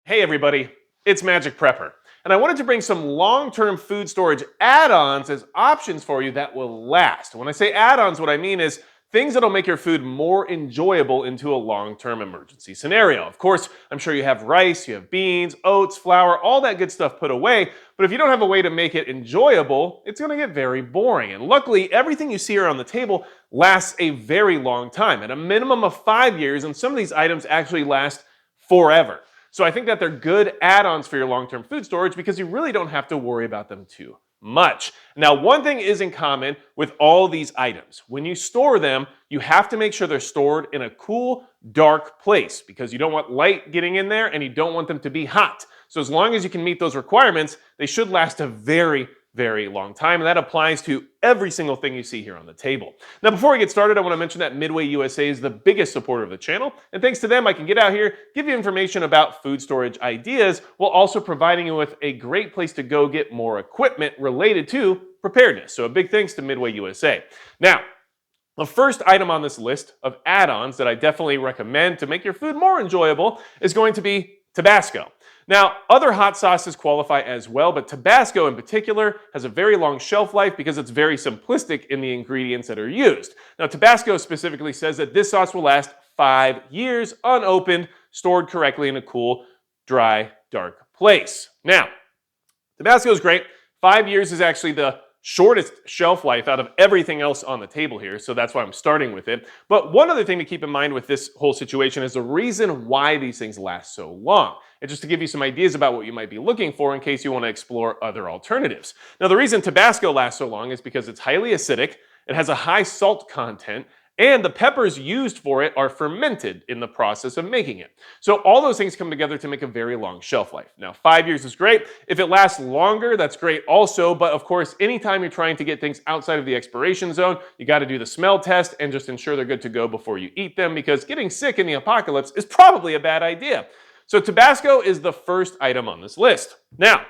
Hey everybody, it's Magic Prepper, and I wanted to bring some long-term food storage add-ons as options for you that will last. When I say add-ons, what I mean is things that'll make your food more enjoyable into a long-term emergency scenario. Of course, I'm sure you have rice, you have beans, oats, flour, all that good stuff put away, but if you don't have a way to make it enjoyable, it's gonna get very boring. And luckily, everything you see here on the table lasts a very long time, at a minimum of 5 years, and some of these items actually last forever. So I think that they're good add-ons for your long-term food storage because you really don't have to worry about them too much. Now, one thing is in common with all these items. When you store them, you have to make sure they're stored in a cool, dark place because you don't want light getting in there and you don't want them to be hot. So as long as you can meet those requirements, they should last a very long time, and that applies to every single thing you see here on the table. Now, before we get started, I want to mention that Midway USA is the biggest supporter of the channel, and thanks to them, I can get out here, give you information about food storage ideas, while also providing you with a great place to go get more equipment related to preparedness. So a big thanks to Midway USA. Now, the first item on this list of add-ons that I definitely recommend to make your food more enjoyable is going to be Tabasco. Now, other hot sauces qualify as well, but Tabasco in particular has a very long shelf life because it's very simplistic in the ingredients that are used. Now, Tabasco specifically says that this sauce will last 5 years unopened, stored correctly in a cool, dry, dark place. Now, Tabasco is great. 5 years is actually the shortest shelf life out of everything else on the table here, so that's why I'm starting with it. But one other thing to keep in mind with this whole situation is the reason why these things last so long. And just to give you some ideas about what you might be looking for in case you want to explore other alternatives. Now, the reason Tabasco lasts so long is because it's highly acidic, it has a high salt content, and the peppers used for it are fermented in the process of making it. So all those things come together to make a very long shelf life. Now, 5 years is great. If it lasts longer, that's great also. But of course, anytime you're trying to get things outside of the expiration zone, you got to do the smell test and just ensure they're good to go before you eat them, because getting sick in the apocalypse is probably a bad idea. So Tabasco is the first item on this list. Now,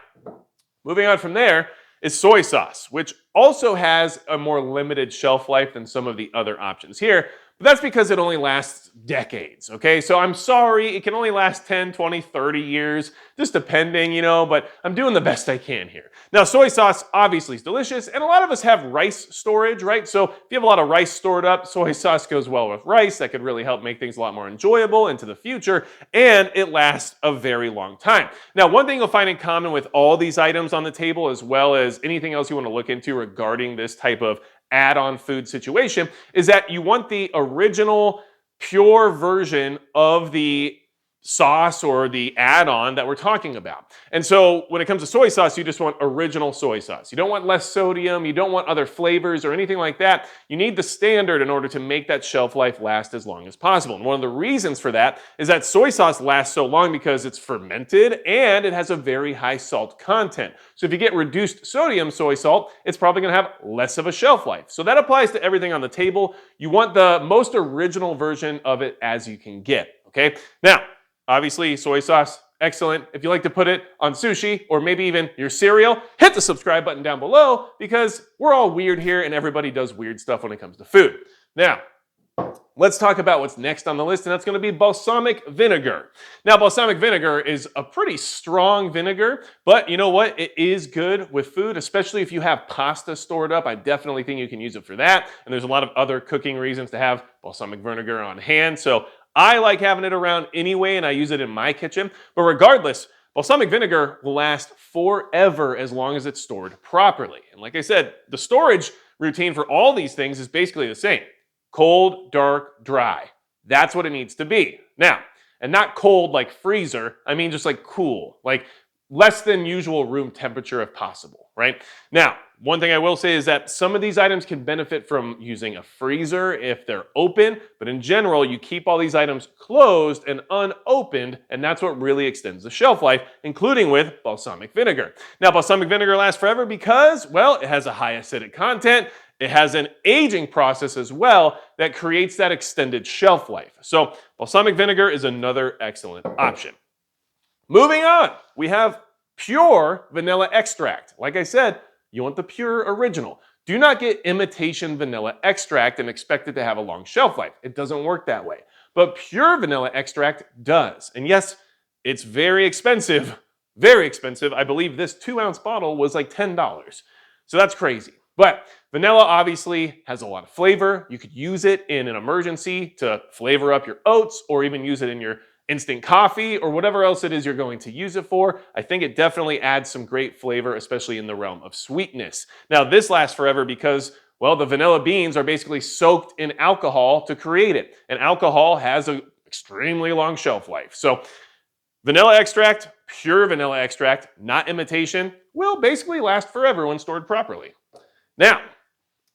moving on from there is soy sauce, which also has a more limited shelf life than some of the other options here, but that's because it only lasts decades, okay? So I'm sorry, it can only last 10, 20, 30 years, just depending, but I'm doing the best I can here. Now, soy sauce obviously is delicious, and a lot of us have rice storage, right? So if you have a lot of rice stored up, soy sauce goes well with rice. That could really help make things a lot more enjoyable into the future, and it lasts a very long time. Now, one thing you'll find in common with all these items on the table, as well as anything else you want to look into regarding this type of add-on food situation, is that you want the original pure version of the sauce or the add-on that we're talking about. And so when it comes to soy sauce, you just want original soy sauce. You don't want less sodium, you don't want other flavors or anything like that. You need the standard in order to make that shelf life last as long as possible. And one of the reasons for that is that soy sauce lasts so long because it's fermented and it has a very high salt content. So if you get reduced sodium soy salt, it's probably gonna have less of a shelf life. So that applies to everything on the table. You want the most original version of it as you can get, okay? Now, obviously, soy sauce, excellent. If you like to put it on sushi or maybe even your cereal, hit the subscribe button down below because we're all weird here and everybody does weird stuff when it comes to food. Now, let's talk about what's next on the list, and that's going to be balsamic vinegar. Now, balsamic vinegar is a pretty strong vinegar, but you know what? It is good with food, especially if you have pasta stored up. I definitely think you can use it for that, and there's a lot of other cooking reasons to have balsamic vinegar on hand. So I like having it around anyway, and I use it in my kitchen. But regardless, balsamic vinegar will last forever as long as it's stored properly. And like I said, the storage routine for all these things is basically the same. Cold, dark, dry. That's what it needs to be. Now, and not cold like freezer, I mean just like cool, like less than usual room temperature if possible, right? Now, one thing I will say is that some of these items can benefit from using a freezer if they're open, but in general, you keep all these items closed and unopened, and that's what really extends the shelf life, including with balsamic vinegar. Now, balsamic vinegar lasts forever because, well, it has a high acidic content. It has an aging process as well that creates that extended shelf life. So balsamic vinegar is another excellent option. Moving on, we have pure vanilla extract. Like I said, you want the pure original. Do not get imitation vanilla extract and expect it to have a long shelf life. It doesn't work that way. But pure vanilla extract does. And yes, it's very expensive, very expensive. I believe this 2-ounce bottle was like $10. So that's crazy. But vanilla obviously has a lot of flavor. You could use it in an emergency to flavor up your oats, or even use it in your instant coffee or whatever else it is you're going to use it for. I think it definitely adds some great flavor, especially in the realm of sweetness. Now, this lasts forever because, well, the vanilla beans are basically soaked in alcohol to create it. And alcohol has an extremely long shelf life. So vanilla extract, pure vanilla extract, not imitation, will basically last forever when stored properly. Now,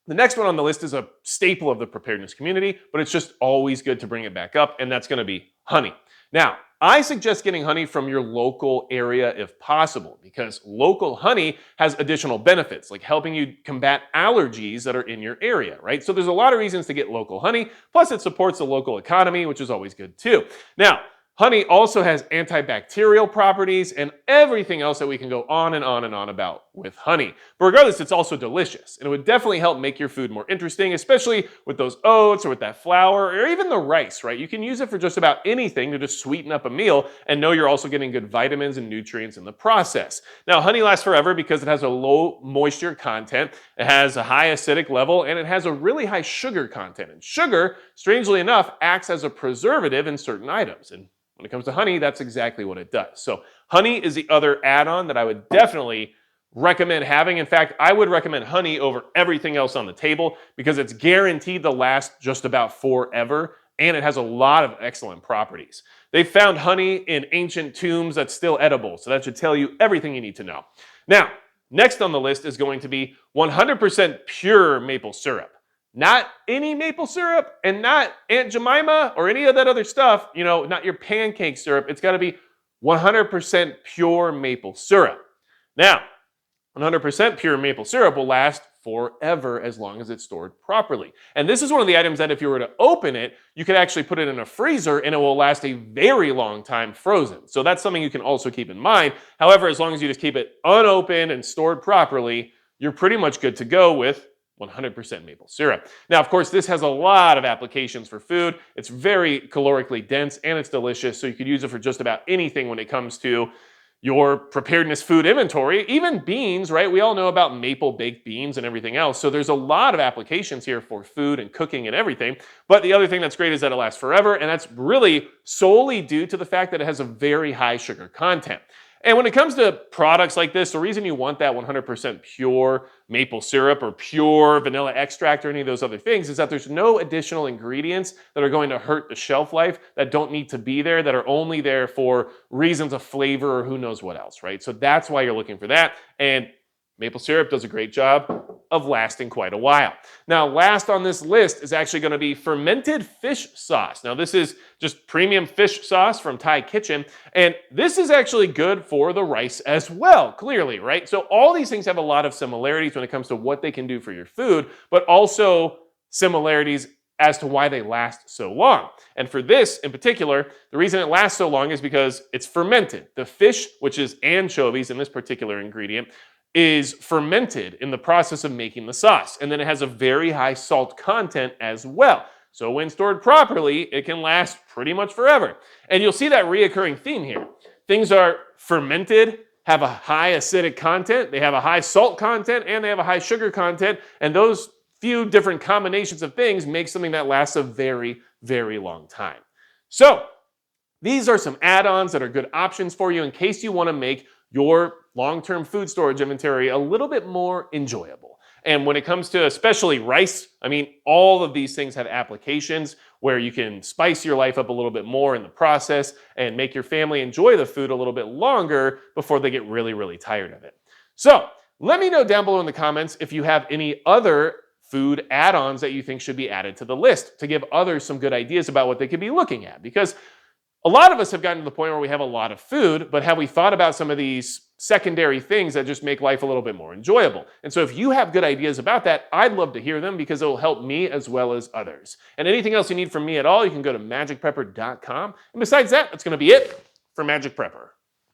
the next one on the list is a staple of the preparedness community, but it's just always good to bring it back up, and that's gonna be honey. Now, I suggest getting honey from your local area if possible, because local honey has additional benefits, like helping you combat allergies that are in your area, right? So there's a lot of reasons to get local honey, plus it supports the local economy, which is always good too. Now, honey also has antibacterial properties and everything else that we can go on and on and on about with honey. But regardless, it's also delicious, and it would definitely help make your food more interesting, especially with those oats or with that flour or even the rice, right? You can use it for just about anything to just sweeten up a meal and know you're also getting good vitamins and nutrients in the process. Now, honey lasts forever because it has a low moisture content, it has a high acidic level, and it has a really high sugar content. And sugar, strangely enough, acts as a preservative in certain items. And when it comes to honey, that's exactly what it does. So honey is the other add-on that I would definitely recommend having. In fact, I would recommend honey over everything else on the table because it's guaranteed to last just about forever, and it has a lot of excellent properties. They found honey in ancient tombs that's still edible, so that should tell you everything you need to know. Now, next on the list is going to be 100% pure maple syrup. Not any maple syrup and not Aunt Jemima or any of that other stuff, you know, not your pancake syrup. It's got to be 100% pure maple syrup. Now, 100% pure maple syrup will last forever as long as it's stored properly. And this is one of the items that if you were to open it, you could actually put it in a freezer and it will last a very long time frozen. So that's something you can also keep in mind. However, as long as you just keep it unopened and stored properly, you're pretty much good to go with 100% maple syrup. Now, of course, this has a lot of applications for food. It's very calorically dense and it's delicious, so you could use it for just about anything when it comes to your preparedness food inventory. Even beans, right? We all know about maple baked beans and everything else, so there's a lot of applications here for food and cooking and everything. But the other thing that's great is that it lasts forever, and that's really solely due to the fact that it has a very high sugar content. And when it comes to products like this, the reason you want that 100% pure maple syrup or pure vanilla extract or any of those other things is that there's no additional ingredients that are going to hurt the shelf life, that don't need to be there, that are only there for reasons of flavor or who knows what else, right? So that's why you're looking for that. And maple syrup does a great job of lasting quite a while. Now, last on this list is actually going to be fermented fish sauce. Now, this is just premium fish sauce from Thai Kitchen, and this is actually good for the rice as well, clearly, right? So all these things have a lot of similarities when it comes to what they can do for your food, but also similarities as to why they last so long. And for this in particular, the reason it lasts so long is because it's fermented. The fish, which is anchovies in this particular ingredient, is fermented in the process of making the sauce. And then it has a very high salt content as well. So when stored properly, it can last pretty much forever. And you'll see that reoccurring theme here. Things are fermented, have a high acidic content, they have a high salt content, and they have a high sugar content. And those few different combinations of things make something that lasts a very, very long time. So these are some add-ons that are good options for you in case you want to make your long-term food storage inventory a little bit more enjoyable. And when it comes to especially rice, I mean, all of these things have applications where you can spice your life up a little bit more in the process and make your family enjoy the food a little bit longer before they get really, really tired of it. So let me know down below in the comments if you have any other food add-ons that you think should be added to the list to give others some good ideas about what they could be looking at. Because a lot of us have gotten to the point where we have a lot of food, but have we thought about some of these secondary things that just make life a little bit more enjoyable? And so if you have good ideas about that, I'd love to hear them because it will help me as well as others. And anything else you need from me at all, you can go to magicprepper.com. And besides that, that's going to be it for Magic Prepper.